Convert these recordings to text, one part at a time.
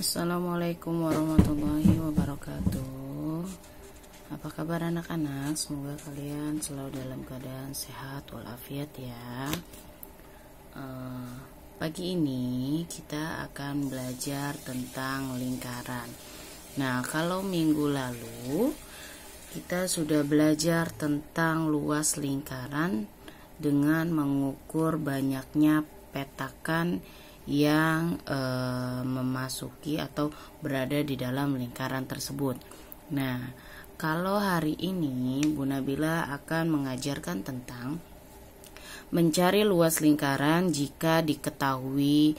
Assalamualaikum warahmatullahi wabarakatuh. Apa kabar anak-anak? Semoga kalian selalu dalam keadaan sehat walafiat ya. Pagi ini kita akan belajar tentang lingkaran. Nah, kalau minggu lalu kita sudah belajar tentang luas lingkaran dengan mengukur banyaknya petakan yang memasuki atau berada di dalam lingkaran tersebut. Nah, kalau hari ini Bu Nabila akan mengajarkan tentang mencari luas lingkaran jika diketahui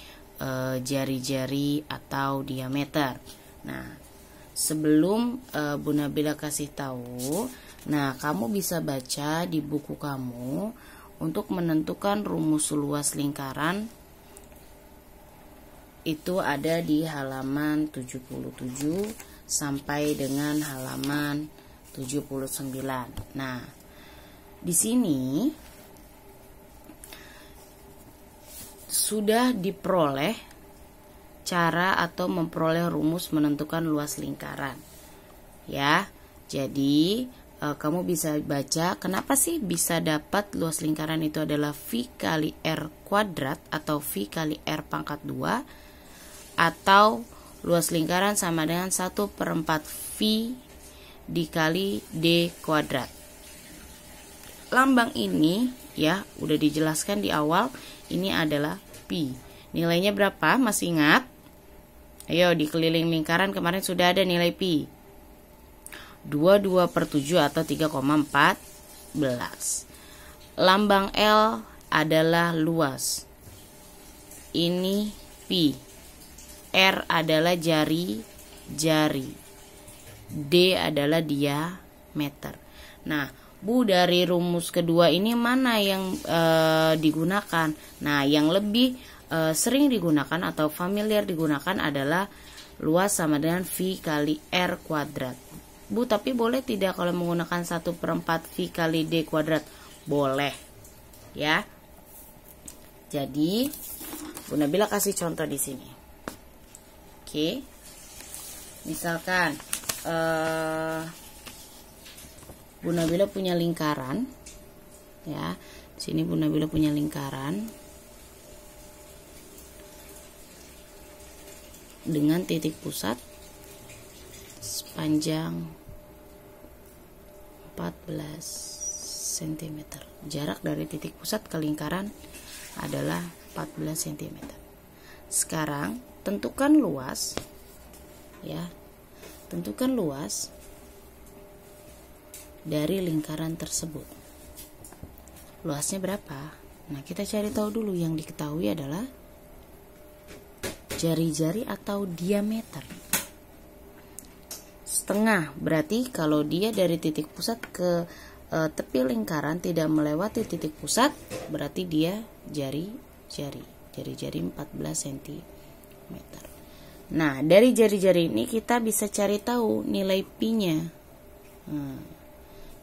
jari-jari atau diameter. Nah, sebelum Bu Nabila kasih tahu, nah kamu bisa baca di buku kamu untuk menentukan rumus luas lingkaran. Itu ada di halaman 77 sampai dengan halaman 79. Nah, di sini sudah diperoleh cara atau memperoleh rumus menentukan luas lingkaran. Ya, jadi kamu bisa baca kenapa sih bisa dapat luas lingkaran itu adalah V kali R kuadrat atau V kali R pangkat 2, atau luas lingkaran sama dengan 1/4 V dikali D kuadrat. Lambang ini ya udah dijelaskan di awal, ini adalah pi. Nilainya berapa? Masih ingat? Ayo, di keliling lingkaran kemarin sudah ada nilai pi. 22/7 atau 3,14. Lambang L adalah luas. Ini pi. R adalah jari-jari. D adalah diameter. Nah, Bu, dari rumus kedua ini mana yang digunakan? Nah, yang lebih sering digunakan atau familiar digunakan adalah luas sama dengan V kali R kuadrat. Bu, tapi boleh tidak kalau menggunakan 1/4 V kali D kuadrat? Boleh. Ya. Jadi, Bu Nabila kasih contoh di sini. Oke, misalkan Bu Nabila punya lingkaran, ya. Sini Bu Nabila punya lingkaran dengan titik pusat sepanjang 14 cm. Jarak dari titik pusat ke lingkaran adalah 14 cm. Sekarang tentukan luas, ya, tentukan luas dari lingkaran tersebut. Luasnya berapa? Nah, kita cari tahu dulu. Yang diketahui adalah jari-jari atau diameter. Setengah, berarti kalau dia dari titik pusat ke tepi lingkaran tidak melewati titik pusat, berarti dia jari-jari 14 cm. Nah, dari jari-jari ini kita bisa cari tahu nilai pi-nya.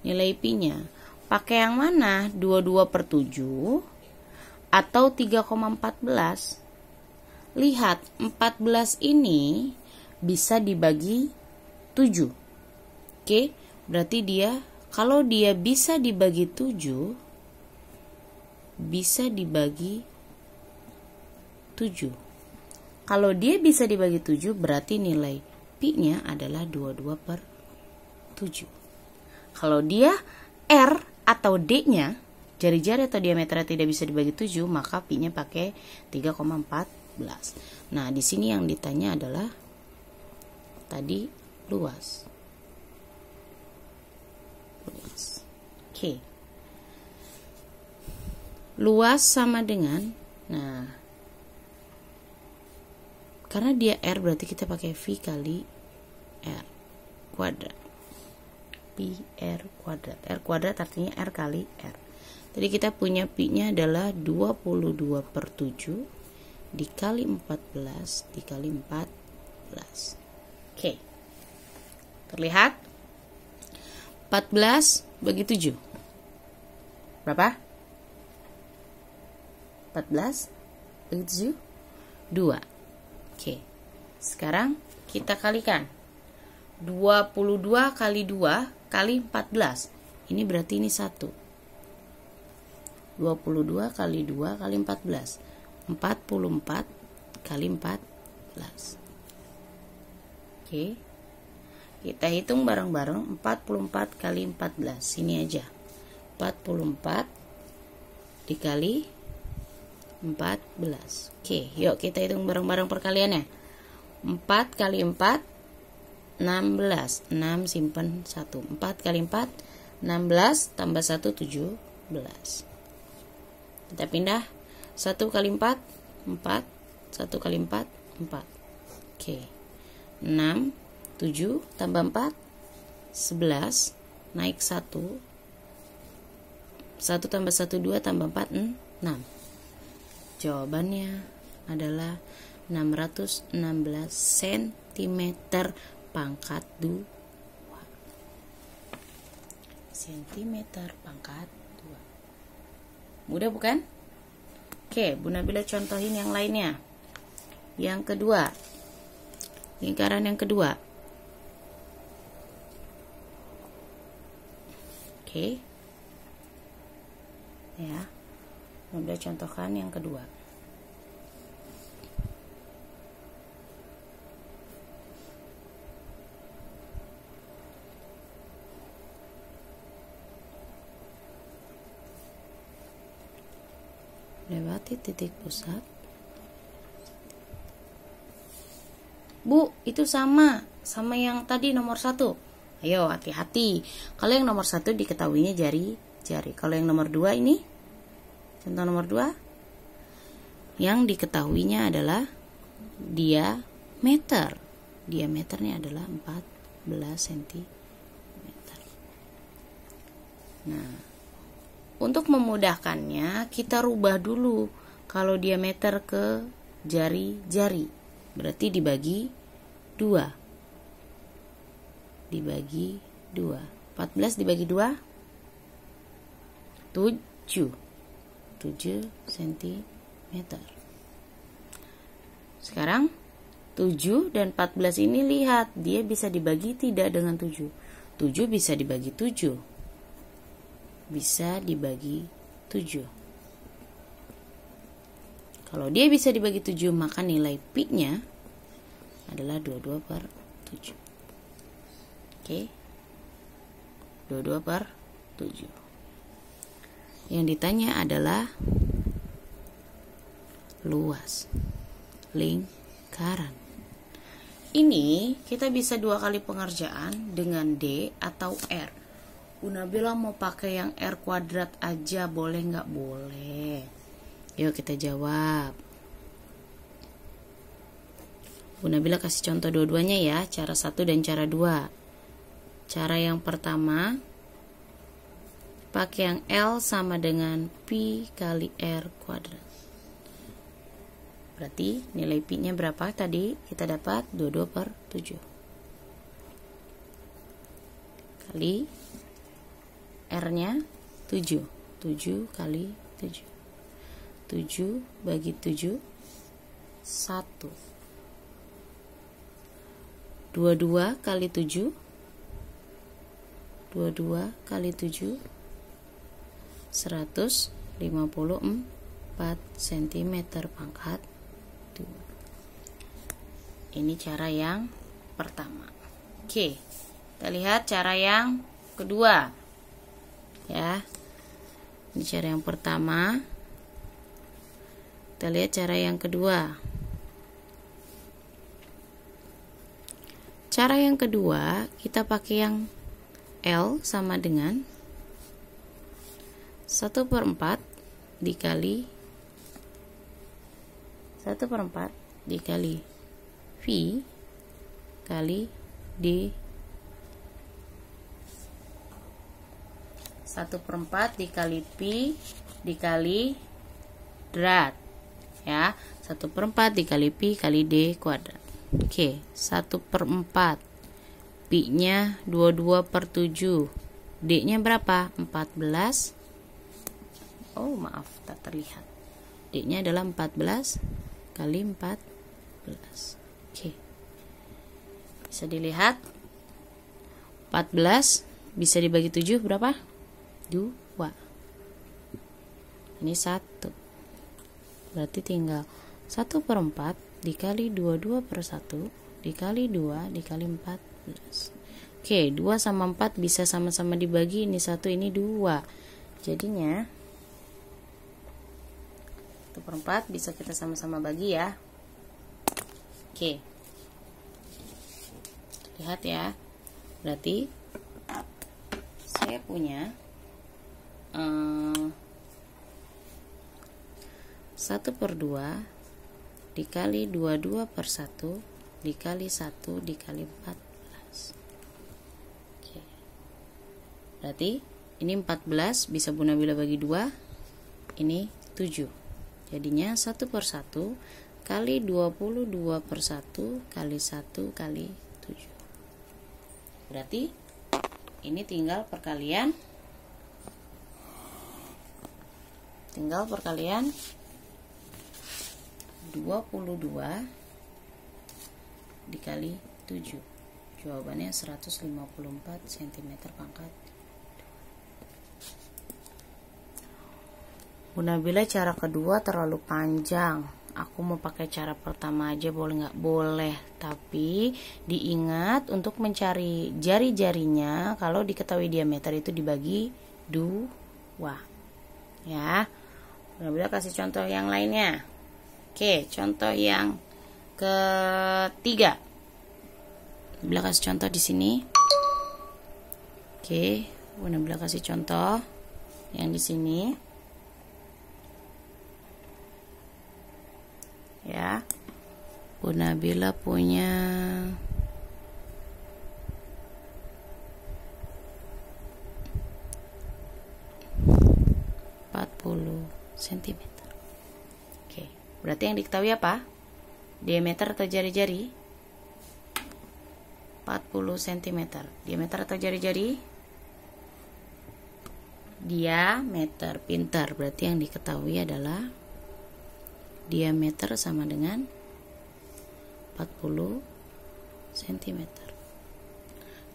Nilai pi-nya pakai yang mana? 22/7 atau 3,14? Lihat, 14 ini bisa dibagi 7. Oke, berarti dia kalau dia bisa dibagi 7, bisa dibagi 7. Kalau dia bisa dibagi 7, berarti nilai pi-nya adalah 22/7. Kalau dia R atau D-nya, jari-jari atau diameternya tidak bisa dibagi 7, maka pi-nya pakai 3,14. Nah, di sini yang ditanya adalah tadi luas. Oke. Luas sama dengan, nah, karena dia R berarti kita pakai V kali R kuadrat. Pi R kuadrat. R kuadrat artinya R kali R. Jadi kita punya pi-nya adalah 22/7 dikali 14 dikali 14. Oke. Terlihat? 14 bagi 7. Berapa? 14 bagi 7? 2. Oke. Sekarang kita kalikan. 22 kali 2 kali 14. Ini berarti ini 1. 22 kali 2 kali 14. 44 kali 14. Oke. Kita hitung bareng-bareng. 44 kali 14. Sini aja. 44 dikali 14. Oke, yuk kita hitung bareng-bareng perkaliannya. 4 kali 4 16. 6 simpen 1. 4 kali 4 16 tambah 1 17. Kita pindah. 1 kali 4 4. 1 kali 4 4. Oke. 6 7 tambah 4 11. Naik 1. 1 tambah 1 2 tambah 4 6. Jawabannya adalah 616 cm pangkat 2. cm pangkat 2. Mudah bukan? Oke, Bu Nabila contohin yang lainnya. Yang kedua. Lingkaran yang kedua. Oke. Ya. Bu Nabila contohkan yang kedua. Lewati titik pusat. Bu, itu sama yang tadi nomor 1. Ayo hati-hati. Kalau yang nomor 1 diketahuinya jari. Kalau yang nomor 2 ini, contoh nomor 2, yang diketahuinya adalah diameter. Diameternya adalah 14 cm. Nah, untuk memudahkannya, kita rubah dulu kalau diameter ke jari-jari. Berarti dibagi 2. Dibagi 2. 14 dibagi 2? 7. 7 cm. Sekarang 7 dan 14 ini lihat, dia bisa dibagi tidak dengan 7. 7 bisa dibagi 7. Bisa dibagi 7. Kalau dia bisa dibagi 7, maka nilai pi-nya adalah 22 per 7. Oke. 22 per 7. Yang ditanya adalah luas lingkaran. Ini kita bisa 2 kali pengerjaan dengan D atau R. Bu Nabila mau pakai yang R kuadrat aja, boleh nggak? Boleh. Yuk kita jawab. Bu Nabila kasih contoh dua-duanya ya, cara 1 dan cara 2. Cara yang pertama, pakai yang L sama dengan pi kali R kuadrat. Berarti nilai pi-nya berapa tadi? Kita dapat 22 per 7. Kali R-nya 7. 7 kali 7. 7 bagi 7 1. 22 kali 7. 22 kali 7 154 cm pangkat 2. Ini cara yang pertama. Oke, kita lihat cara yang kedua. Ya, ini cara yang pertama. Kita lihat cara yang kedua. Cara yang kedua, kita pakai yang L sama dengan 1/4 dikali 1/4 dikali V kali D. 1/4 dikali pi dikali drat, ya. 1/4 dikali pi kali D kuadrat. Oke, 1/4. Pi nya 22 per 7. D nya berapa? 14. Oh maaf, tak terlihat. D nya adalah 14 kali 14. Oke. Bisa dilihat 14 bisa dibagi 7 berapa? 2. Ini 1. Berarti tinggal 1/4 dikali 22/1 dikali 2 dikali 14. Oke, 2 sama 4 bisa sama-sama dibagi. Ini 1, ini 2. Jadinya 1/4 bisa kita sama-sama bagi ya. Oke, lihat ya. Berarti saya punya 1/2 dikali 22/1 dikali 1 dikali 14. Oke. Berarti ini 14 bisa Bu Nabila bagi 2. Ini 7. Jadinya 1/1 kali 22/1 kali 1 kali 7. Berarti ini tinggal perkalian 22 dikali 7. Jawabannya 154 cm pangkat. Bu Nabila, cara kedua terlalu panjang. Aku mau pakai cara pertama aja, boleh nggak? Boleh, tapi diingat untuk mencari jari-jarinya. Kalau diketahui diameter itu dibagi 2 ya. Bu Nabila kasih contoh yang lainnya. Oke, contoh yang ketiga. Bu Nabila kasih contoh di sini. Oke, Bu Nabila kasih contoh yang di sini. Ya, Bu Nabila punya 40 cm. Oke, berarti yang diketahui apa? Diameter atau jari-jari? 40 cm. Diameter atau jari-jari? Diameter. Pintar. Berarti yang diketahui adalah diameter sama dengan 40 cm.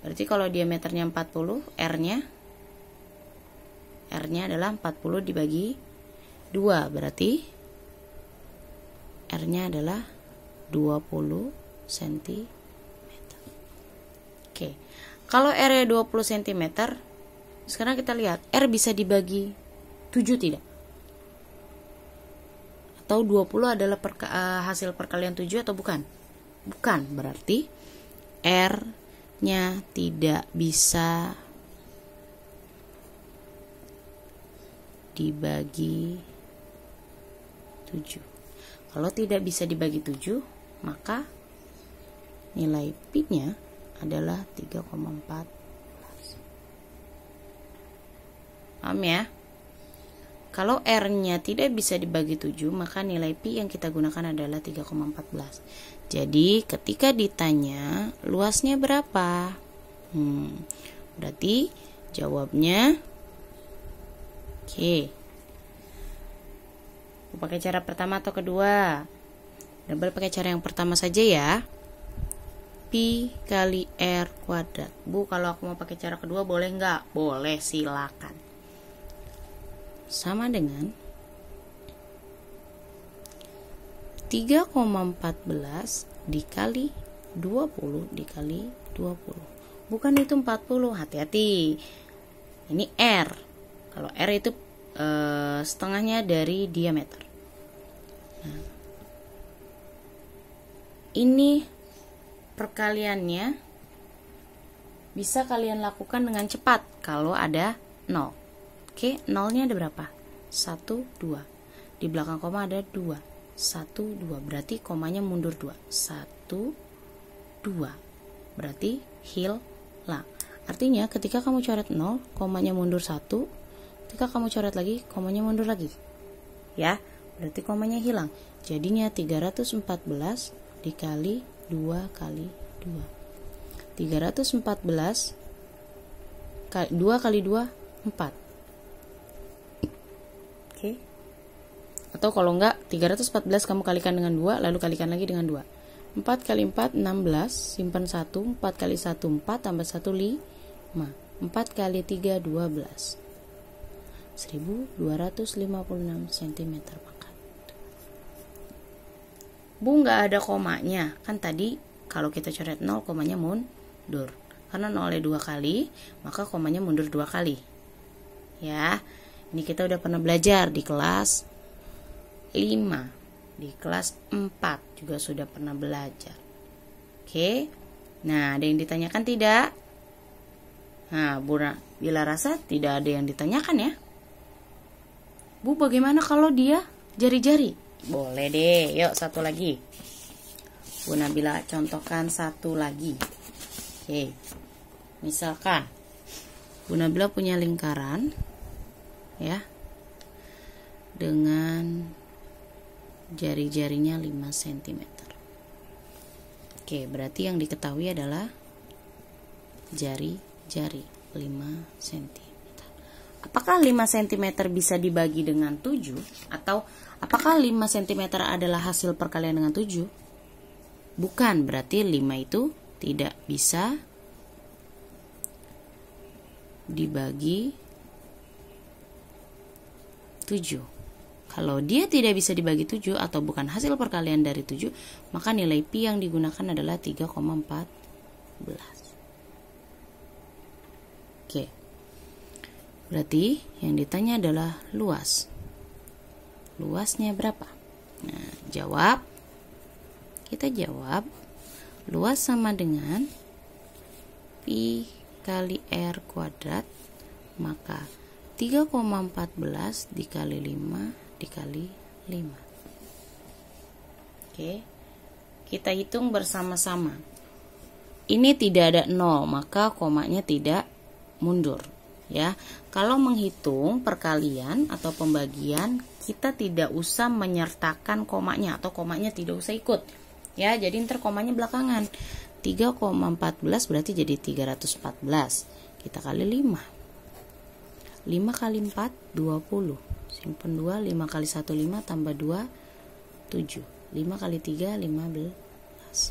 Berarti kalau diameternya 40, R-nya adalah 40 dibagi 2. Berarti R-nya adalah 20 cm. Oke. Kalau R-nya 20 cm, sekarang kita lihat R bisa dibagi 7 tidak? Atau 20 adalah hasil perkalian 7 atau bukan? Bukan, berarti R-nya tidak bisa dibagi 7. Kalau tidak bisa dibagi 7, maka nilai Pi-nya adalah 3,14. Paham ya? Kalau R-nya tidak bisa dibagi 7, maka nilai Pi yang kita gunakan adalah 3,14. Jadi, ketika ditanya, luasnya berapa? Berarti, jawabnya, oke. Mau pakai cara pertama atau kedua? Double pakai cara yang pertama saja ya. Pi kali R kuadrat. Bu, kalau aku mau pakai cara kedua, boleh nggak? Boleh, silakan. Sama dengan 3,14 dikali 20 dikali 20. Bukan itu 40, hati-hati. Ini R. Kalau R itu setengahnya dari diameter. Nah, ini perkaliannya bisa kalian lakukan dengan cepat kalau ada 0. Oke, nolnya ada berapa? 1, 2. Di belakang koma ada 2. 1, 2. Berarti komanya mundur 2. 1, 2. Berarti hilang. Artinya ketika kamu coret 0, komanya mundur 1. Ketika kamu coret lagi, komanya mundur lagi. Ya, berarti komanya hilang. Jadinya 314 dikali 2 kali 2. 314 2 kali 2, 4. Atau kalau enggak, 314 kamu kalikan dengan 2, lalu kalikan lagi dengan 2. 4 kali 4 16, simpan 1, 4 kali 1 4 tambah 1 5, 4 kali 3 12, 1256 cm pangkat. Bu, nggak ada komanya, kan tadi kalau kita coret 0 komanya mundur, karena 0-nya 2 kali maka komanya mundur 2 kali ya. Ini kita udah pernah belajar di kelas 5, di kelas 4 juga sudah pernah belajar. Oke. Nah, ada yang ditanyakan tidak? Nah, Bu Bila rasa tidak ada yang ditanyakan ya. Bu, bagaimana kalau dia jari-jari? Boleh deh, yuk satu lagi. Bu Nabila contohkan satu lagi. Oke. Misalkan Bu Nabila punya lingkaran ya, dengan jari-jarinya 5 cm. Oke, berarti yang diketahui adalah jari-jari 5 cm. Apakah 5 cm bisa dibagi dengan 7? Atau apakah 5 cm adalah hasil perkalian dengan 7? Bukan, berarti 5 itu tidak bisa dibagi 7. Kalau dia tidak bisa dibagi 7 atau bukan hasil perkalian dari 7, maka nilai pi yang digunakan adalah 3,14. Oke. Berarti yang ditanya adalah luas. Luasnya berapa? Nah, jawab. Kita jawab luas sama dengan pi kali r kuadrat, maka 3,14 dikali 5 dikali 5. Oke. Kita hitung bersama-sama. Ini tidak ada 0, maka komanya tidak mundur ya. Kalau menghitung perkalian atau pembagian, kita tidak usah menyertakan komanya atau komanya tidak usah ikut. Ya, jadi ntar komanya belakangan. 3,14 berarti jadi 314. Kita kali 5. 5 kali 4 20. Simpan 2, 5 kali 1 5 tambah 2 7. 5 kali 3 15.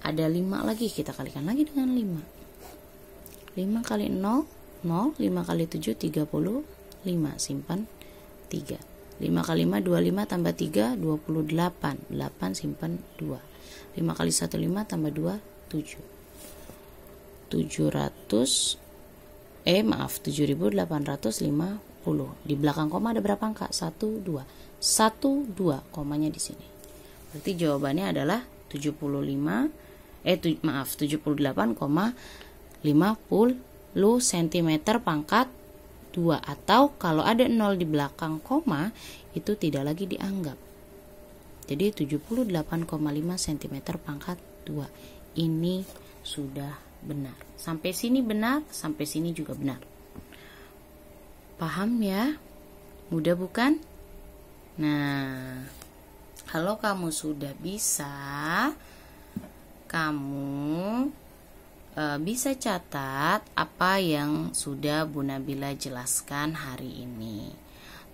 Ada 5 lagi, kita kalikan lagi dengan 5. 5 kali 0 0, 5 kali 7 35. Simpan 3. 5 kali 5 25 tambah 3 28. 8 simpan 2. 5 kali 1 5 tambah 2 7. 7.850. Di belakang koma ada berapa angka? 1 2. 1 2 komanya di sini. Berarti jawabannya adalah 78,50 cm pangkat 2, atau kalau ada 0 di belakang koma itu tidak lagi dianggap. Jadi 78,5 cm pangkat 2. Ini sudah benar. Sampai sini benar, sampai sini juga benar. Paham ya? Mudah bukan? Nah, kalau kamu sudah bisa, kamu bisa catat apa yang sudah Bu Nabila jelaskan hari ini.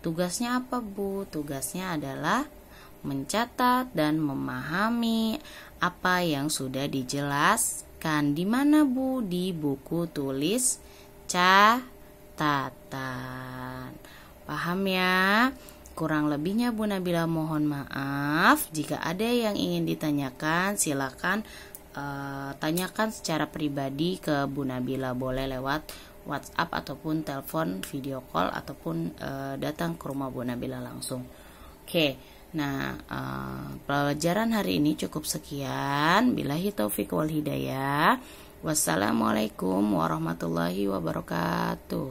Tugasnya apa, Bu? Tugasnya adalah mencatat dan memahami apa yang sudah dijelaskan. Di mana, Bu? Di buku tulis catatan. Paham ya? Kurang lebihnya Bu Nabila mohon maaf. Jika ada yang ingin ditanyakan, silakan tanyakan secara pribadi ke Bu Nabila. Boleh lewat WhatsApp ataupun telepon video call ataupun datang ke rumah Bu Nabila langsung. Oke. Nah, pelajaran hari ini cukup sekian. Billahi taufiq wal hidayah. Wassalamualaikum warahmatullahi wabarakatuh.